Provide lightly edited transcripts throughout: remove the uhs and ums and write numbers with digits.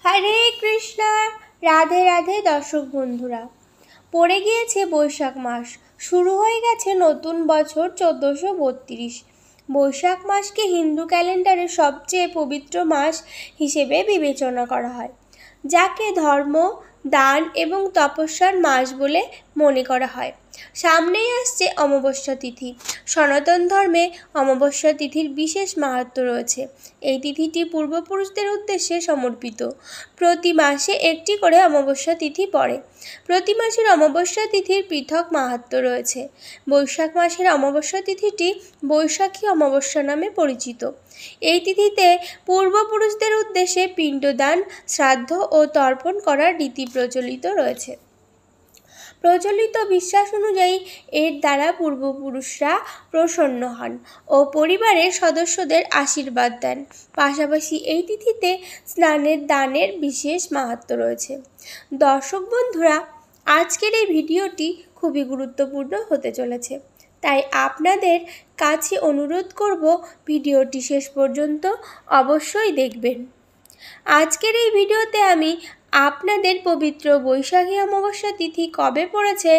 হরে কৃষ্ণ। রাধে রাধে দর্শক বন্ধুরা। পড়ে গিয়েছে বৈশাখ মাস, শুরু হয়ে গেছে নতুন বছর 1432। বৈশাখ মাসকে হিন্দু ক্যালেন্ডারের সবচেয়ে পবিত্র মাস হিসেবে বিবেচনা করা হয়, যাকে ধর্ম, দান এবং তপস্যার মাস বলে মনে করা হয়। সামনেই আসছে অমাবস্যা তিথি। সনাতন ধর্মে অমাবস্যা তিথির বিশেষ মাহাত্ম্য রয়েছে। এই তিথিটি পূর্বপুরুষদের উদ্দেশ্যে সমর্পিত। প্রতি মাসে একটি করে অমাবস্যা তিথি পড়ে। প্রতি মাসের অমাবস্যা তিথির পৃথক মাহাত্ম্য রয়েছে। বৈশাখ মাসের অমাবস্যা তিথিটি বৈশাখী অমাবস্যা নামে পরিচিত। এই তিথিতে পূর্বপুরুষদের উদ্দেশ্যে পিণ্ডদান, শ্রাদ্ধ ও তর্পণ করার রীতি প্রচলিত রয়েছে। প্রচলিত বিশ্বাস অনুযায়ী এর দ্বারা পূর্বপুরুষরা প্রসন্ন হন ও পরিবারের সদস্যদের আশীর্বাদ দেন। পাশাপাশি এই তিথিতে স্নানের দানের বিশেষ মাহাত্ম্য রয়েছে। দর্শক বন্ধুরা, আজকের এই ভিডিওটি খুবই গুরুত্বপূর্ণ হতে চলেছে, তাই আপনাদের কাছে অনুরোধ করব ভিডিওটি শেষ পর্যন্ত অবশ্যই দেখবেন। আজকের এই ভিডিওতে আমি আপনাদের পবিত্র বৈশাখী অমাবস্যা তিথি কবে পড়েছে,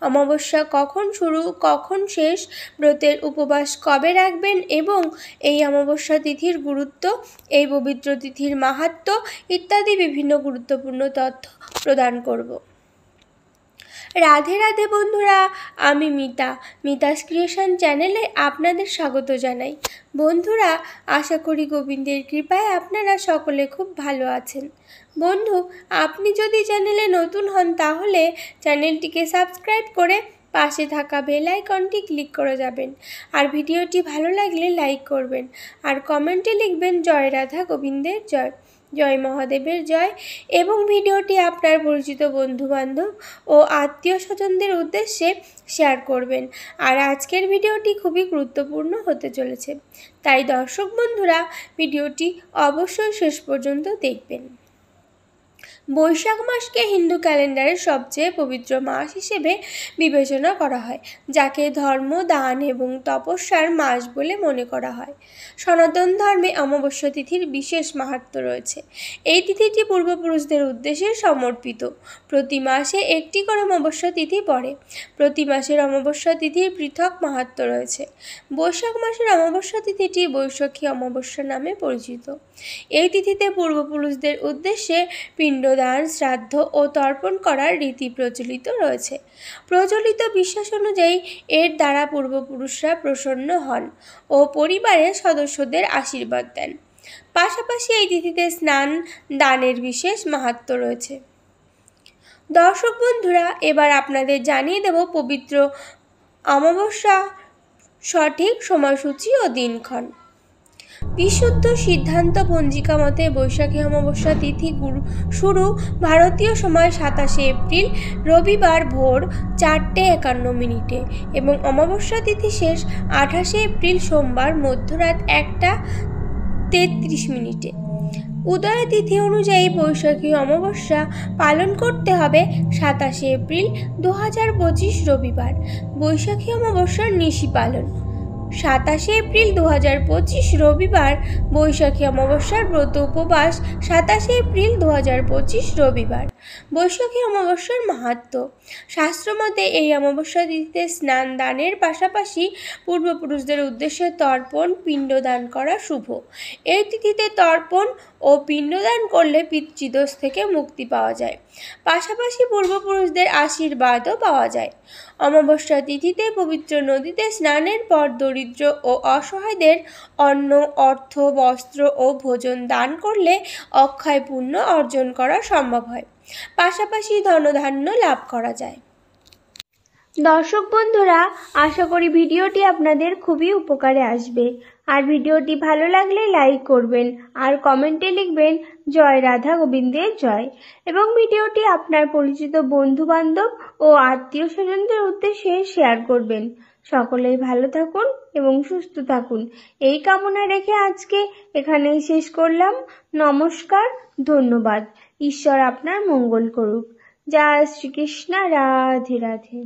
অমাবস্যা কখন শুরু কখন শেষ, ব্রতের উপবাস কবে রাখবেন এবং এই অমাবস্যা তিথির গুরুত্ব, এই পবিত্র তিথির মাহাত্ম্য ইত্যাদি বিভিন্ন গুরুত্বপূর্ণ তথ্য প্রদান করব। রাধে রাধে বন্ধুরা, আমি মিতাস ক্রিয়েশন চ্যানেলে আপনাদের স্বাগত জানাই। বন্ধুরা, আশা করি গোবিন্দের কৃপায় আপনারা সকলে খুব ভালো আছেন। বন্ধু, আপনি যদি চ্যানেলে নতুন হন তাহলে চ্যানেলটিকে সাবস্ক্রাইব করে পাশে থাকা বেল আইকনটি ক্লিক করে যাবেন। আর ভিডিওটি ভালো লাগলে লাইক করবেন আর কমেন্টে লিখবেন জয় রাধা গোবিন্দের জয়, জয় মহাদেবের জয়, এবং ভিডিওটি আপনার পরিচিত বন্ধুবান্ধব ও আত্মীয় স্বজনদের উদ্দেশ্যে শেয়ার করবেন। আর আজকের ভিডিওটি খুবই গুরুত্বপূর্ণ হতে চলেছে, তাই দর্শক বন্ধুরা ভিডিওটি অবশ্যই শেষ পর্যন্ত দেখবেন। বৈশাখ মাসকে হিন্দু ক্যালেন্ডারের সবচেয়ে পবিত্র মাস হিসেবে বিবেচনা করা হয়, যাকে ধর্ম, দান এবং তপস্যার মাস বলে মনে করা হয়। সনাতন ধর্মে অমাবস্যা তিথির বিশেষ মাহাত্ম্য রয়েছে। এই তিথিটি পূর্বপুরুষদের উদ্দেশ্যে সমর্পিত। প্রতি মাসে একটি করে অমাবস্যা তিথি পড়ে। প্রতি মাসের অমাবস্যা তিথির পৃথক মাহাত্ম্য রয়েছে। বৈশাখ মাসের অমাবস্যা তিথিটি বৈশাখী অমাবস্যা নামে পরিচিত। এই তিথিতে পূর্বপুরুষদের উদ্দেশ্যে পিণ্ডদান, শ্রাদ্ধ ও তর্পণ করার রীতি প্রচলিত রয়েছে। প্রচলিত বিশ্বাস অনুযায়ী এর দ্বারা পূর্বপুরুষরা প্রসন্ন হন ও পরিবারের সদস্যদের আশীর্বাদ দেন। পাশাপাশি এই তিথিতে স্নান দানের বিশেষ মাহাত্ম্য রয়েছে। দর্শক বন্ধুরা, এবার আপনাদের জানিয়ে দেব পবিত্র অমাবস্যা সঠিক সময়সূচি ও দিনক্ষণ। বিশুদ্ধ সিদ্ধান্ত পঞ্জিকা মতে বৈশাখী অমাবস্যা তিথি শুরু ভারতীয় সময় 27 এপ্রিল রবিবার ভোর 4:51 এবং অমাবস্যা তিথি শেষ 28 এপ্রিল সোমবার মধ্যরাত 1:33। উদয় তিথি অনুযায়ী বৈশাখী অমাবস্যা পালন করতে হবে 27 এপ্রিল 2025 রবিবার। বৈশাখী অমাবস্যার নিশি পালন 27 এপ্রিল 2025 রবিবার। বৈশাখী অমাবস্যার ব্রত উপবাস 27 এপ্রিল 2025 রবিবার। বৈশাখী অমাবস্যার মাহাত্ম্য। শাস্ত্রমতে এই অমাবস্যা তিথিতে স্নান দানের পাশাপাশি পূর্বপুরুষদের উদ্দেশ্যে তর্পণ, পিণ্ডদান করা শুভ। এই তিথিতে তর্পণ ও পিণ্ডদান করলে পিতৃদোষ থেকে মুক্তি পাওয়া যায়, পাশাপাশি পূর্বপুরুষদের আশীর্বাদও পাওয়া যায়। অমাবস্যা তিথিতে পবিত্র নদীতে স্নানের পর দরিদ্র ও অসহায়দের অন্ন, অর্থ, বস্ত্র ও ভোজন দান করলে অক্ষয় পুণ্য অর্জন করা সম্ভব হয়, পাশাপাশি ধনধান্য লাভ করা যায়। দর্শক বন্ধুরা, আশা করি ভিডিওটি আপনাদের খুবই উপকারে আসবে। আর ভিডিওটি ভালো লাগলে লাইক করবেন আর কমেন্টে লিখবেন জয় রাধা গোবিন্দের জয়, এবং ভিডিওটি আপনার পরিচিত বন্ধু বান্ধব ও আত্মীয় স্বজনদের উদ্দেশ্যে শেয়ার করবেন। সকলেই ভালো থাকুন এবং সুস্থ থাকুন, এই কামনা রেখে আজকে এখানেই শেষ করলাম। নমস্কার, ধন্যবাদ। ঈশ্বর আপনার মঙ্গল করুক। জয় শ্রীকৃষ্ণ। রাধে রাধে।